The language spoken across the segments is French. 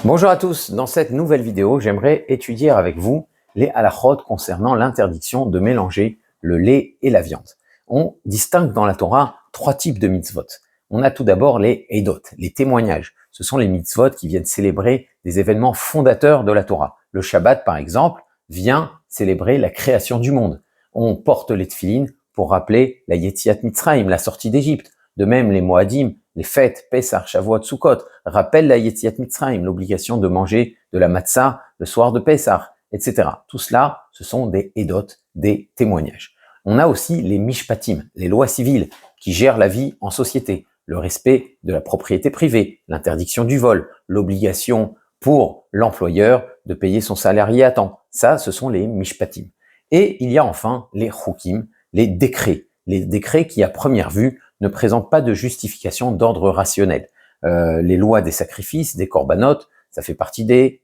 Bonjour à tous, dans cette nouvelle vidéo, j'aimerais étudier avec vous les halachot concernant l'interdiction de mélanger le lait et la viande. On distingue dans la Torah trois types de mitzvot. On a tout d'abord les edot, les témoignages. Ce sont les mitzvot qui viennent célébrer des événements fondateurs de la Torah. Le Shabbat, par exemple, vient célébrer la création du monde. On porte les tefilines pour rappeler la Yetziat Mitzrayim, la sortie d'Égypte. De même, les Moadim, les fêtes, Pessah, Shavuot, Sukkot, rappellent la Yetziat Mitzrayim, l'obligation de manger de la matzah le soir de Pessah, etc. Tout cela, ce sont des edot, des témoignages. On a aussi les mishpatim, les lois civiles, qui gèrent la vie en société, le respect de la propriété privée, l'interdiction du vol, l'obligation pour l'employeur de payer son salarié à temps. Ça, ce sont les mishpatim. Et il y a enfin les chukim, les décrets qui, à première vue, ne présentent pas de justification d'ordre rationnel. Les lois des sacrifices, des korbanot, ça fait partie des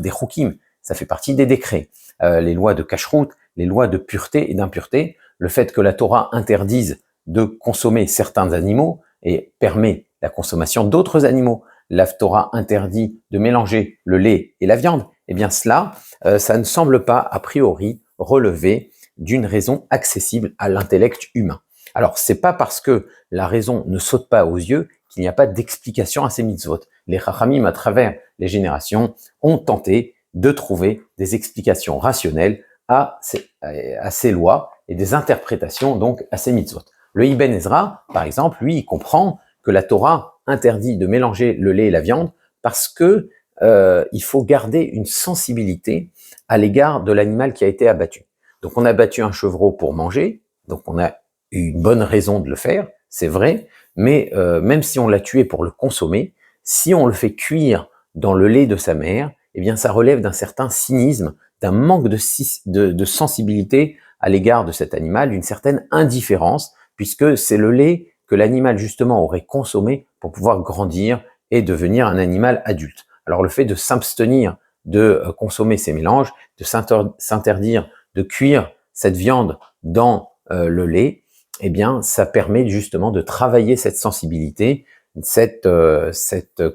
chukim, ça fait partie des décrets. Les lois de kashrut, les lois de pureté et d'impureté, le fait que la Torah interdise de consommer certains animaux et permet la consommation d'autres animaux, la Torah interdit de mélanger le lait et la viande, eh bien cela, ça ne semble pas a priori relever d'une raison accessible à l'intellect humain. Alors, c'est pas parce que la raison ne saute pas aux yeux qu'il n'y a pas d'explication à ces mitzvot. Les chachamim, à travers les générations, ont tenté de trouver des explications rationnelles à ces lois et des interprétations donc à ces mitzvot. Le Ibn Ezra, par exemple, lui, il comprend que la Torah interdit de mélanger le lait et la viande parce que il faut garder une sensibilité à l'égard de l'animal qui a été abattu. Donc, on a abattu un chevreau pour manger, donc on a une bonne raison de le faire, c'est vrai, mais même si on l'a tué pour le consommer, si on le fait cuire dans le lait de sa mère, eh bien ça relève d'un certain cynisme, d'un manque de sensibilité à l'égard de cet animal, d'une certaine indifférence, puisque c'est le lait que l'animal justement aurait consommé pour pouvoir grandir et devenir un animal adulte. Alors le fait de s'abstenir de consommer ces mélanges, de s'interdire de cuire cette viande dans le lait, eh bien, ça permet justement de travailler cette sensibilité, cette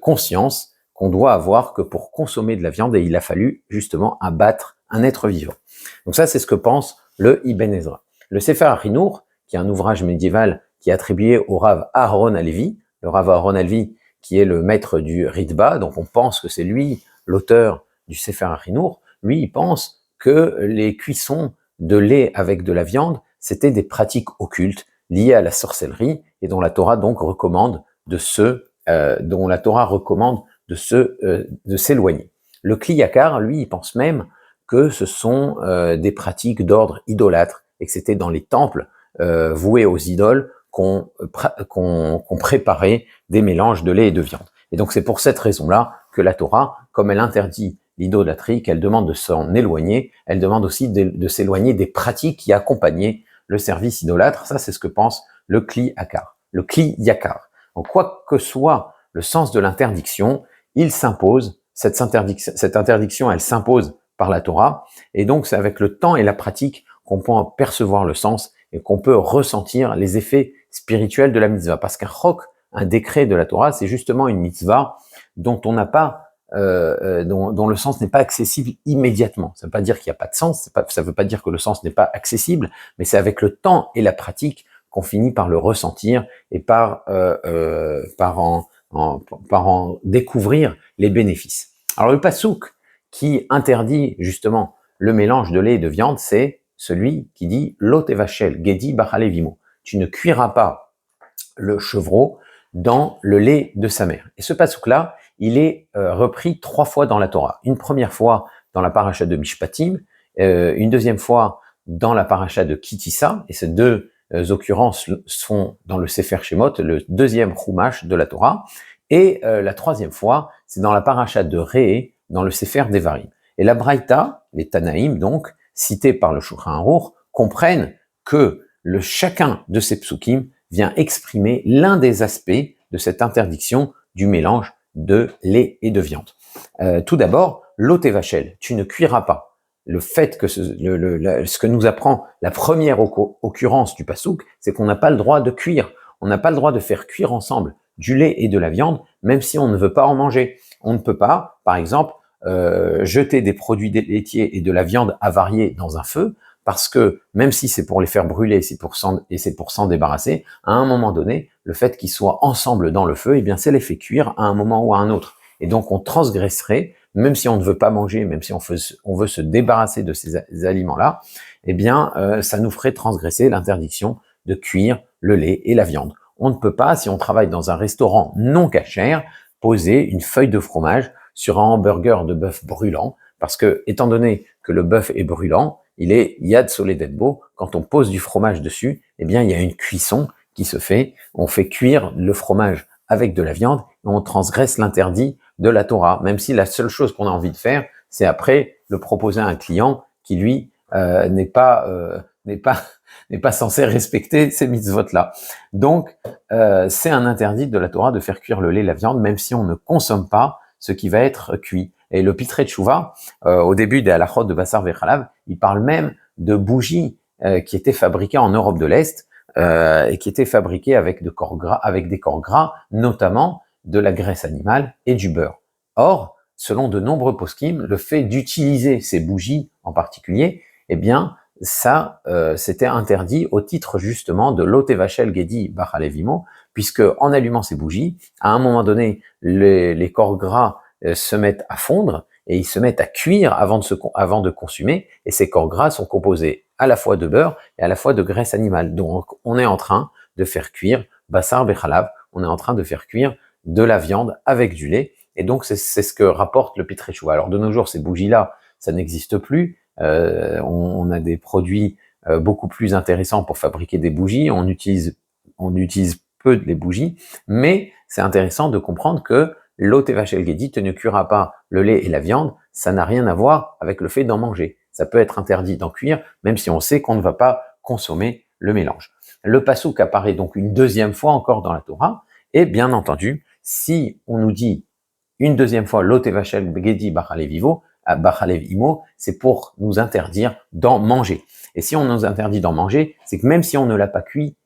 conscience qu'on doit avoir que pour consommer de la viande, il a fallu justement abattre un être vivant. Donc ça, c'est ce que pense le Ibn Ezra. Le Sefer HaChinour, qui est un ouvrage médiéval qui est attribué au Rav Aharon Halevi, le Rav Aharon Halevi qui est le maître du Ritba, donc on pense que c'est lui l'auteur du Sefer HaChinour, lui, il pense que les cuissons de lait avec de la viande, c'était des pratiques occultes liées à la sorcellerie et dont la Torah donc recommande de s'éloigner. Le Kli Yakar, lui, il pense même que ce sont des pratiques d'ordre idolâtre et que c'était dans les temples voués aux idoles qu'on préparait des mélanges de lait et de viande. Et donc c'est pour cette raison-là que la Torah, comme elle interdit l'idolâtrie, qu'elle demande de s'en éloigner, elle demande aussi de s'éloigner des pratiques qui accompagnaient le service idolâtre. Ça, c'est ce que pense le Kli Yakar. Donc, quoi que soit le sens de l'interdiction, il s'impose, cette interdiction, elle s'impose par la Torah, et donc c'est avec le temps et la pratique qu'on peut en percevoir le sens et qu'on peut ressentir les effets spirituels de la mitzvah. Parce qu'un chok, un décret de la Torah, c'est justement une mitzvah dont on n'a pas dont le sens n'est pas accessible immédiatement. Ça ne veut pas dire qu'il n'y a pas de sens, ça ne veut pas dire que le sens n'est pas accessible, mais c'est avec le temps et la pratique qu'on finit par le ressentir et par en découvrir les bénéfices. Alors le pasouk qui interdit justement le mélange de lait et de viande, c'est celui qui dit Lo tevachel gedi bachalevimo. Tu ne cuiras pas le chevreau dans le lait de sa mère. Et ce pasouk-là, il est repris 3 fois dans la Torah. Une première fois dans la paracha de Mishpatim, une deuxième fois dans la paracha de Kitissa, et ces deux occurrences sont dans le Sefer Shemot, le deuxième Chumash de la Torah, et la troisième fois, c'est dans la paracha de Re'eh, dans le Sefer Devarim. Et la Braïta, les Tanaïm donc, cités par le Shulchan Aruch, comprennent que chacun de ces psukim vient exprimer l'un des aspects de cette interdiction du mélange de lait et de viande. Tout d'abord, l'otevachel, tu ne cuiras pas. Le fait que ce que nous apprend la première occurrence du pasouk, c'est qu'on n'a pas le droit de cuire. On n'a pas le droit de faire cuire ensemble du lait et de la viande, même si on ne veut pas en manger. On ne peut pas, par exemple, jeter des produits laitiers et de la viande avariée dans un feu, parce que même si c'est pour les faire brûler, c'est pour s'en débarrasser, à un moment donné, le fait qu'ils soient ensemble dans le feu, eh bien, ça les fait cuire à un moment ou à un autre. Et donc, on transgresserait, même si on ne veut pas manger, même si on veut se débarrasser de ces aliments-là, eh bien, ça nous ferait transgresser l'interdiction de cuire le lait et la viande. On ne peut pas, si on travaille dans un restaurant non cachère, poser une feuille de fromage sur un hamburger de bœuf brûlant, parce que, étant donné que le bœuf est brûlant, il est yad soledetbo, quand on pose du fromage dessus, eh bien, il y a une cuisson qui se fait, on fait cuire le fromage avec de la viande, et on transgresse l'interdit de la Torah, même si la seule chose qu'on a envie de faire, c'est après le proposer à un client qui, lui, n'est pas censé respecter ces mitzvot-là. Donc, c'est un interdit de la Torah de faire cuire le lait et la viande, même si on ne consomme pas ce qui va être cuit. Et le Pitrei Teshuvah, au début des halachot de Bassar Vechalav, il parle même de bougies qui étaient fabriquées en Europe de l'Est et qui étaient fabriquées avec des corps gras, notamment de la graisse animale et du beurre. Or, selon de nombreux poskim, le fait d'utiliser ces bougies en particulier, eh bien, ça, c'était interdit au titre justement de l'Otevachel Gedi Bachalevimo, puisque en allumant ces bougies, à un moment donné, les corps gras se mettent à fondre et ils se mettent à cuire avant de consommer, et ces corps gras sont composés à la fois de beurre et à la fois de graisse animale. Donc, on est en train de faire cuire Bassar Bechalav, on est en train de faire cuire de la viande avec du lait, et donc c'est ce que rapporte le Pitrei Teshuvah. Alors de nos jours, ces bougies-là, ça n'existe plus. On a des produits beaucoup plus intéressants pour fabriquer des bougies. On utilise peu les bougies, mais c'est intéressant de comprendre que l'Otevachel Gedi ne cuira pas le lait et la viande. Ça n'a rien à voir avec le fait d'en manger. Ça peut être interdit d'en cuire, même si on sait qu'on ne va pas consommer le mélange. Le passouk apparaît donc une deuxième fois encore dans la Torah, et bien entendu, si on nous dit une deuxième fois l'Otevachel Gedi Bachalev Imo, c'est pour nous interdire d'en manger. Et si on nous interdit d'en manger, c'est que même si on ne l'a pas cuit,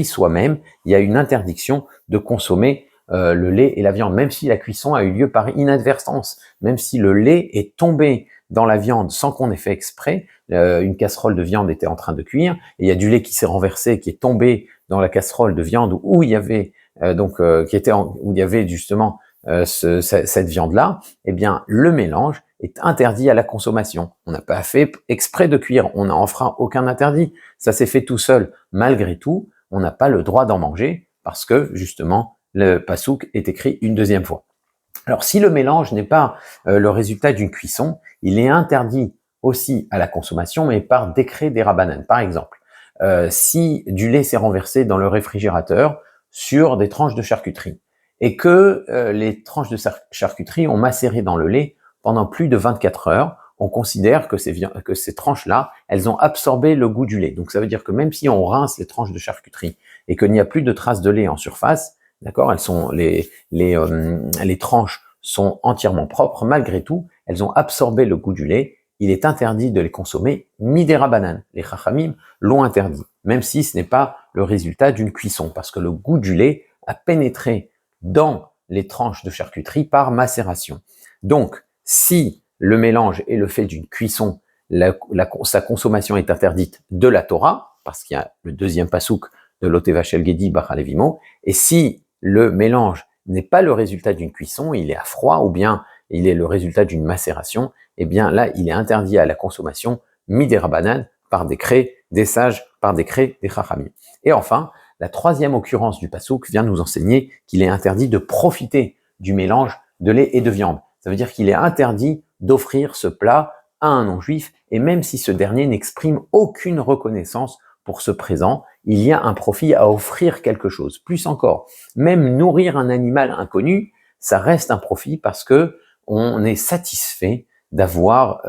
soi-même, il y a une interdiction de consommer le lait et la viande, même si la cuisson a eu lieu par inadvertance, même si le lait est tombé dans la viande sans qu'on ait fait exprès, une casserole de viande était en train de cuire, et il y a du lait qui s'est renversé, qui est tombé dans la casserole de viande où il y avait où il y avait justement cette viande-là, eh bien le mélange est interdit à la consommation. On n'a pas fait exprès de cuire, on n'a enfreint aucun interdit, ça s'est fait tout seul. Malgré tout, on n'a pas le droit d'en manger parce que justement le pasouk est écrit une deuxième fois. Alors si le mélange n'est pas le résultat d'une cuisson, il est interdit aussi à la consommation, mais par décret des rabbanan. Par exemple, si du lait s'est renversé dans le réfrigérateur sur des tranches de charcuterie et que les tranches de charcuterie ont macéré dans le lait pendant plus de 24 heures, on considère que ces tranches-là, elles ont absorbé le goût du lait. Donc ça veut dire que même si on rince les tranches de charcuterie et qu'il n'y a plus de traces de lait en surface, d'accord, les tranches sont entièrement propres, malgré tout, elles ont absorbé le goût du lait. Il est interdit de les consommer midera banane. Les chachamim l'ont interdit, même si ce n'est pas le résultat d'une cuisson, parce que le goût du lait a pénétré dans les tranches de charcuterie par macération. Donc, si le mélange est le fait d'une cuisson, sa consommation est interdite de la Torah, parce qu'il y a le deuxième pasouk de l'Otevachel Gedi Bachalevimo, et si le mélange n'est pas le résultat d'une cuisson, il est à froid, ou bien il est le résultat d'une macération, eh bien là, il est interdit à la consommation midera banane par décret des sages, par décret des chachamim. Et enfin, la troisième occurrence du pasouk vient nous enseigner qu'il est interdit de profiter du mélange de lait et de viande. Ça veut dire qu'il est interdit d'offrir ce plat à un non-juif, et même si ce dernier n'exprime aucune reconnaissance pour ce présent, il y a un profit à offrir quelque chose. Plus encore, même nourrir un animal inconnu, ça reste un profit parce que on est satisfait d'avoir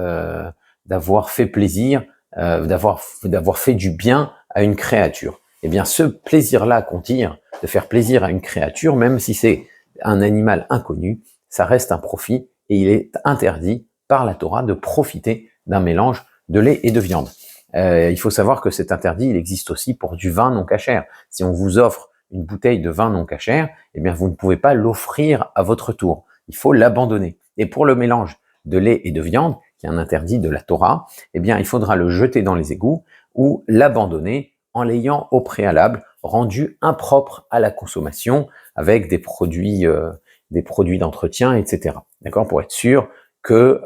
fait plaisir, d'avoir fait du bien à une créature. Eh bien, ce plaisir-là qu'on tire, de faire plaisir à une créature, même si c'est un animal inconnu, ça reste un profit, et il est interdit par la Torah de profiter d'un mélange de lait et de viande. Il faut savoir que cet interdit, il existe aussi pour du vin non cachère. Si on vous offre une bouteille de vin non cachère, eh bien vous ne pouvez pas l'offrir à votre tour. Il faut l'abandonner. Et pour le mélange de lait et de viande, qui est un interdit de la Torah, eh bien il faudra le jeter dans les égouts ou l'abandonner en l'ayant au préalable rendu impropre à la consommation avec des produits d'entretien, etc. D'accord, pour être sûr que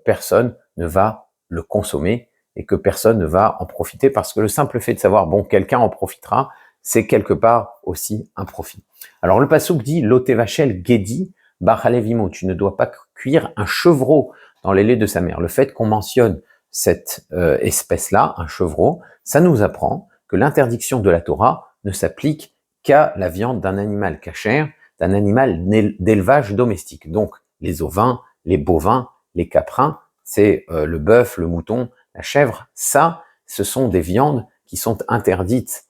personne ne va le consommer et que personne ne va en profiter, parce que le simple fait de savoir, bon, quelqu'un en profitera, c'est quelque part aussi un profit. Alors le passouk dit, Lotevachel Gedi Bachalevimo, tu ne dois pas cuire un chevreau dans les laits de sa mère. Le fait qu'on mentionne cette espèce-là, un chevreau, ça nous apprend que l'interdiction de la Torah ne s'applique qu'à la viande d'un animal cachère, d'un animal d'élevage domestique. Donc les ovins, les bovins, les caprins, c'est le bœuf, le mouton, la chèvre. Ça, ce sont des viandes qui sont interdites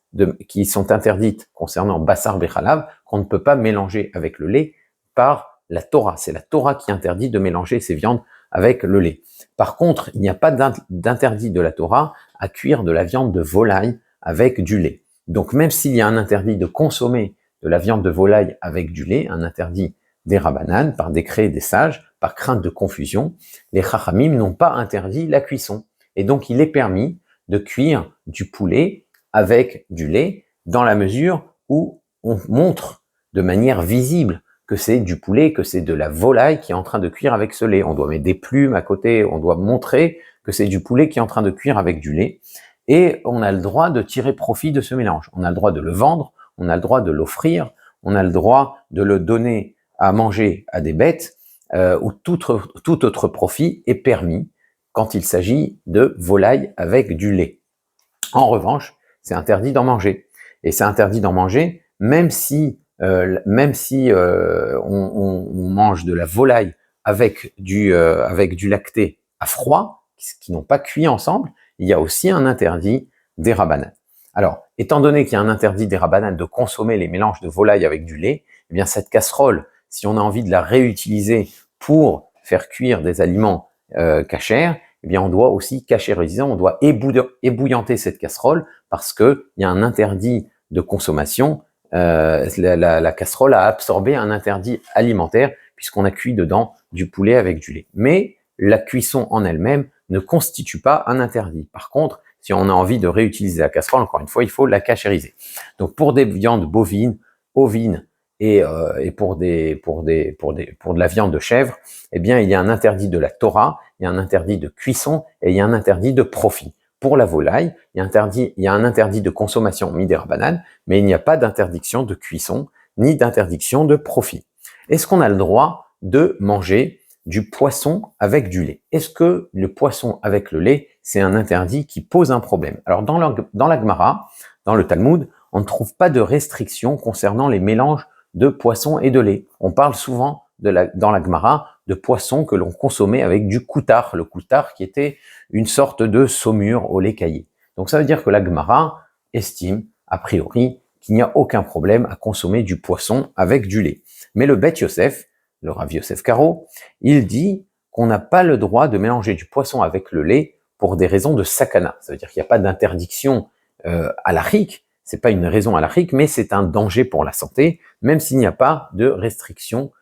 concernant Bassar Bechalav, qu'on ne peut pas mélanger avec le lait par la Torah. C'est la Torah qui interdit de mélanger ces viandes avec le lait. Par contre, il n'y a pas d'interdit de la Torah à cuire de la viande de volaille avec du lait. Donc même s'il y a un interdit de consommer de la viande de volaille avec du lait, un interdit des Rabbanan, par décret des sages, par crainte de confusion, les Chachamim n'ont pas interdit la cuisson. Et donc il est permis de cuire du poulet avec du lait dans la mesure où on montre de manière visible que c'est du poulet, que c'est de la volaille qui est en train de cuire avec ce lait. On doit mettre des plumes à côté, on doit montrer que c'est du poulet qui est en train de cuire avec du lait. Et on a le droit de tirer profit de ce mélange. On a le droit de le vendre, on a le droit de l'offrir, on a le droit de le donner à manger à des bêtes, ou tout autre profit est permis quand il s'agit de volaille avec du lait. En revanche, c'est interdit d'en manger. Et c'est interdit d'en manger même si on mange de la volaille avec du lacté à froid, qui n'ont pas cuit ensemble, il y a aussi un interdit des Rabbanan. Alors, étant donné qu'il y a un interdit des Rabbanan de consommer les mélanges de volaille avec du lait, eh bien cette casserole, si on a envie de la réutiliser pour faire cuire des aliments cachers, eh bien on doit aussi cachériser, on doit ébouillanter cette casserole parce que il y a un interdit de consommation. La casserole a absorbé un interdit alimentaire puisqu'on a cuit dedans du poulet avec du lait. Mais la cuisson en elle-même ne constitue pas un interdit. Par contre, si on a envie de réutiliser la casserole, encore une fois, il faut la cachériser. Donc pour des viandes bovines, ovines et pour de la viande de chèvre, eh bien il y a un interdit de la Torah, il y a un interdit de cuisson et il y a un interdit de profit. Pour la volaille, il y a un interdit de consommation midei rabbanan, mais il n'y a pas d'interdiction de cuisson ni d'interdiction de profit. Est-ce qu'on a le droit de manger du poisson avec du lait? Est-ce que le poisson avec le lait, c'est un interdit qui pose un problème? Alors dans la Gemara, dans le Talmud, on ne trouve pas de restriction concernant les mélanges de poisson et de lait. On parle souvent dans la Gemara de poisson que l'on consommait avec du koutar, le koutar qui était une sorte de saumure au lait caillé. Donc ça veut dire que la Gemara estime, a priori, qu'il n'y a aucun problème à consommer du poisson avec du lait. Mais le Beth Yosef, le Rav Yosef Karo, il dit qu'on n'a pas le droit de mélanger du poisson avec le lait pour des raisons de sakana. Ça veut dire qu'il n'y a pas d'interdiction halachique, c'est pas une raison halachique, mais c'est un danger pour la santé, même s'il n'y a pas de restriction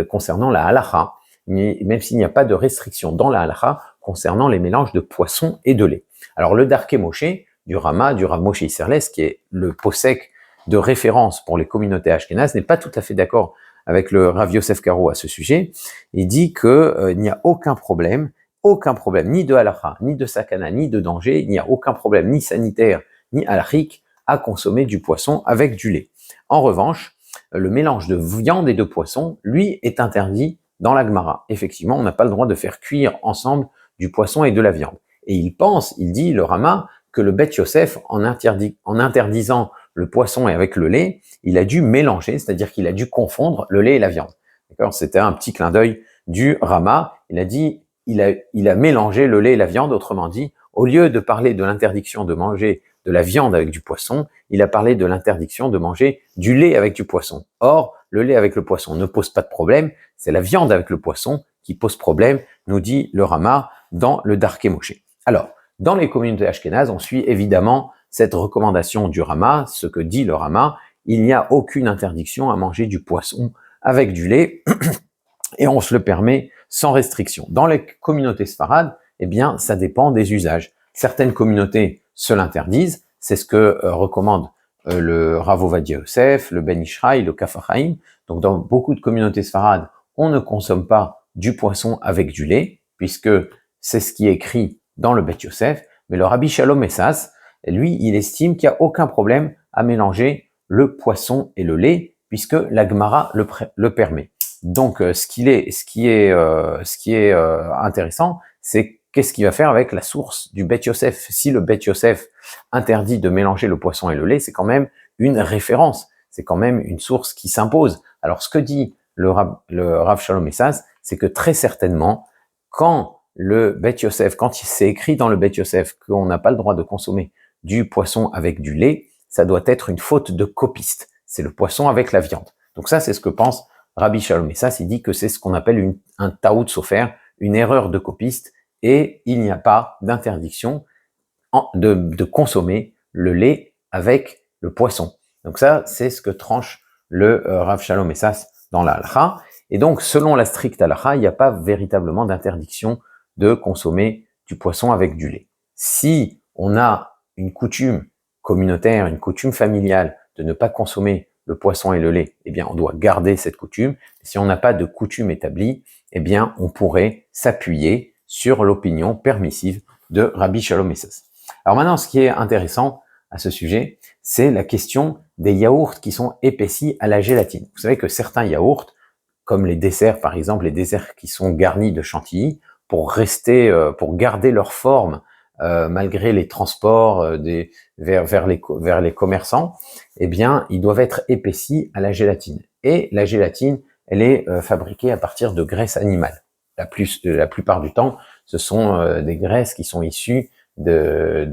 concernant la halacha, même s'il n'y a pas de restriction dans la halacha concernant les mélanges de poisson et de lait. Alors le Darkei Moshe du Rav Moshe Isserles, qui est le posek de référence pour les communautés ashkénazes, n'est pas tout à fait d'accord avec le Rav Yosef Karo à ce sujet. Il dit que il n'y a aucun problème, ni de halacha, ni de sakana, ni de danger, il n'y a aucun problème ni sanitaire, ni halachique à consommer du poisson avec du lait. En revanche, le mélange de viande et de poisson, lui, est interdit dans la Gemara. Effectivement, on n'a pas le droit de faire cuire ensemble du poisson et de la viande. Et il dit, le Rama, que le Beth Yosef, en interdisant le poisson et avec le lait, il a dû mélanger, c'est-à-dire qu'il a dû confondre le lait et la viande. D'accord ? C'était un petit clin d'œil du Rama. Il a dit, il a mélangé le lait et la viande, autrement dit, au lieu de parler de l'interdiction de manger de la viande avec du poisson, il a parlé de l'interdiction de manger du lait avec du poisson. Or, le lait avec le poisson ne pose pas de problème, c'est la viande avec le poisson qui pose problème, nous dit le Rama dans le Darkei Moshe. Alors, dans les communautés ashkénazes, on suit évidemment cette recommandation du Rama, ce que dit le Rama, il n'y a aucune interdiction à manger du poisson avec du lait et on se le permet sans restriction. Dans les communautés sfarades, eh bien, ça dépend des usages. Certaines communautés se l'interdisent, c'est ce que recommande le Rav Ovadia Yosef, le Ben Ishraï, le Kaf HaChaim. Donc, dans beaucoup de communautés sfarades, on ne consomme pas du poisson avec du lait, puisque c'est ce qui est écrit dans le Bet Yosef. Mais le Rabbi Shalom Essas, lui, il estime qu'il n'y a aucun problème à mélanger le poisson et le lait, puisque la Gemara le permet. Donc, ce qui est intéressant, c'est qu'est-ce qu'il va faire avec la source du Bet Yosef. Si le Bet Yosef interdit de mélanger le poisson et le lait, c'est quand même une référence, c'est quand même une source qui s'impose. Alors, ce que dit le Rav Shalom Essas, c'est que très certainement, quand le Bet Yosef, quand c'est écrit dans le Bet Yosef qu'on n'a pas le droit de consommer du poisson avec du lait, ça doit être une faute de copiste. C'est le poisson avec la viande. Donc ça, c'est ce que pense Rabbi Shalom Essas. Il dit que c'est ce qu'on appelle un taout sofer, une erreur de copiste, et il n'y a pas d'interdiction de consommer le lait avec le poisson. Donc ça, c'est ce que tranche le Rav Shalom Essas dans la halakha. Et donc, selon la stricte halakha, il n'y a pas véritablement d'interdiction de consommer du poisson avec du lait. Si on a une coutume communautaire, une coutume familiale de ne pas consommer le poisson et le lait, eh bien, on doit garder cette coutume. Si on n'a pas de coutume établie, eh bien, on pourrait s'appuyer sur l'opinion permissive de Rabbi Shalom Essas. Alors maintenant, ce qui est intéressant à ce sujet, c'est la question des yaourts qui sont épaissis à la gélatine. Vous savez que certains yaourts, comme les desserts par exemple, les desserts qui sont garnis de chantilly, pour garder leur forme malgré les transports vers les commerçants, eh bien, ils doivent être épaissis à la gélatine. Et la gélatine, elle est fabriquée à partir de graisse animale. La plupart du temps, ce sont des graisses qui sont issues de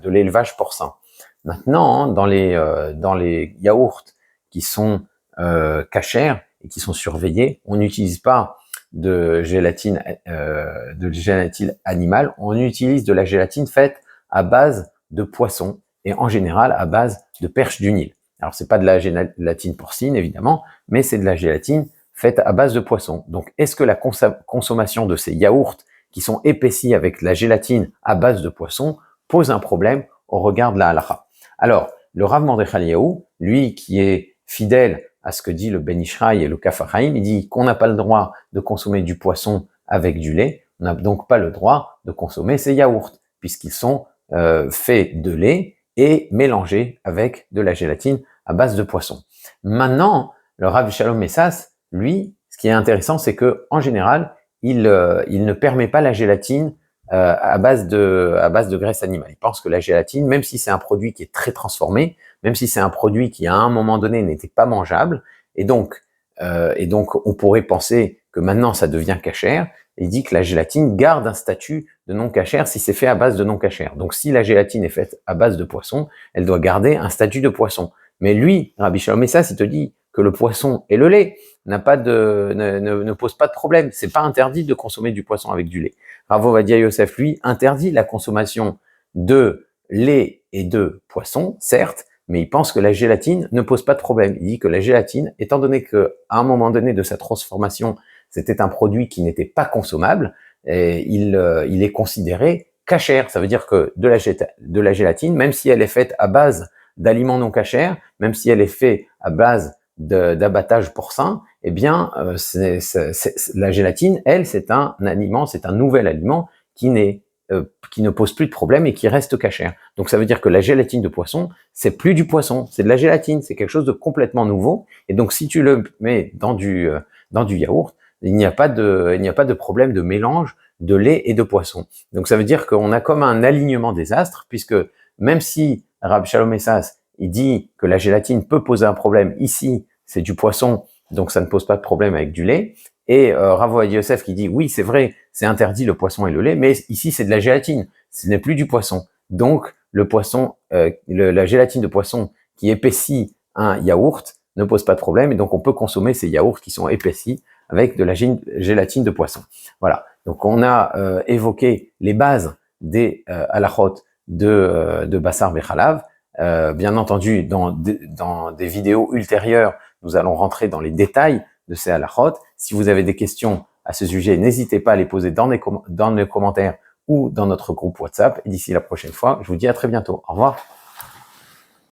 l'élevage porcin. Maintenant, dans les yaourts qui sont cachers et qui sont surveillés, on n'utilise pas de gélatine animale, on utilise de la gélatine faite à base de poisson et en général à base de perche du Nil. Alors c'est pas de la gélatine porcine évidemment, mais c'est de la gélatine faite à base de poisson. Donc est-ce que la consommation de ces yaourts qui sont épaissis avec la gélatine à base de poisson pose un problème au regard de la halakha? Alors le Rav Mordechai Eliyahu, lui qui est fidèle à ce que dit le Ben Ishraï et le Kaf HaChaim, il dit qu'on n'a pas le droit de consommer du poisson avec du lait, on n'a donc pas le droit de consommer ces yaourts, puisqu'ils sont faits de lait et mélangés avec de la gélatine à base de poisson. Maintenant, le Rav Shalom Essas, lui, ce qui est intéressant, c'est que en général, il ne permet pas la gélatine à base de graisse animale. Il pense que la gélatine, même si c'est un produit qui est très transformé, même si c'est un produit qui à un moment donné n'était pas mangeable, et donc on pourrait penser que maintenant ça devient cachère. Il dit que la gélatine garde un statut de non cachère si c'est fait à base de non cachère. Donc si la gélatine est faite à base de poisson, elle doit garder un statut de poisson. Mais lui, Rabbi Shalom Essas, il te dit que le poisson et le lait ne posent pas de problème. C'est pas interdit de consommer du poisson avec du lait. Rav Ovadia Yosef, lui, interdit la consommation de lait et de poisson, certes, mais il pense que la gélatine ne pose pas de problème. Il dit que la gélatine, étant donné qu'à un moment donné de sa transformation, c'était un produit qui n'était pas consommable, et il est considéré cachère. Ça veut dire que de la gélatine, même si elle est faite à base d'aliments non cachères, même si elle est faite à base d'abattage porcin, eh bien, la gélatine, elle, c'est un aliment, c'est un nouvel aliment qui ne pose plus de problème et qui reste cachère. Donc ça veut dire que la gélatine de poisson, c'est plus du poisson, c'est de la gélatine, c'est quelque chose de complètement nouveau. Et donc si tu le mets dans du yaourt, il n'y a pas de problème de mélange de lait et de poisson. Donc ça veut dire qu'on a comme un alignement des astres, puisque même si Rab Shalom Essas, il dit que la gélatine peut poser un problème, ici c'est du poisson, donc ça ne pose pas de problème avec du lait. Et Rav Ovadia Yosef qui dit oui, c'est vrai, c'est interdit le poisson et le lait, mais ici c'est de la gélatine, ce n'est plus du poisson. Donc le poisson, la gélatine de poisson qui épaissit un yaourt ne pose pas de problème, et donc on peut consommer ces yaourts qui sont épaissis avec de la gélatine de poisson. Voilà. Donc on a évoqué les bases des halachot de Bassar Vechalav. Bien entendu, dans des vidéos ultérieures, nous allons rentrer dans les détails de ces halachot. Si vous avez des questions à ce sujet, n'hésitez pas à les poser dans les commentaires ou dans notre groupe WhatsApp. Et d'ici la prochaine fois, je vous dis à très bientôt. Au revoir.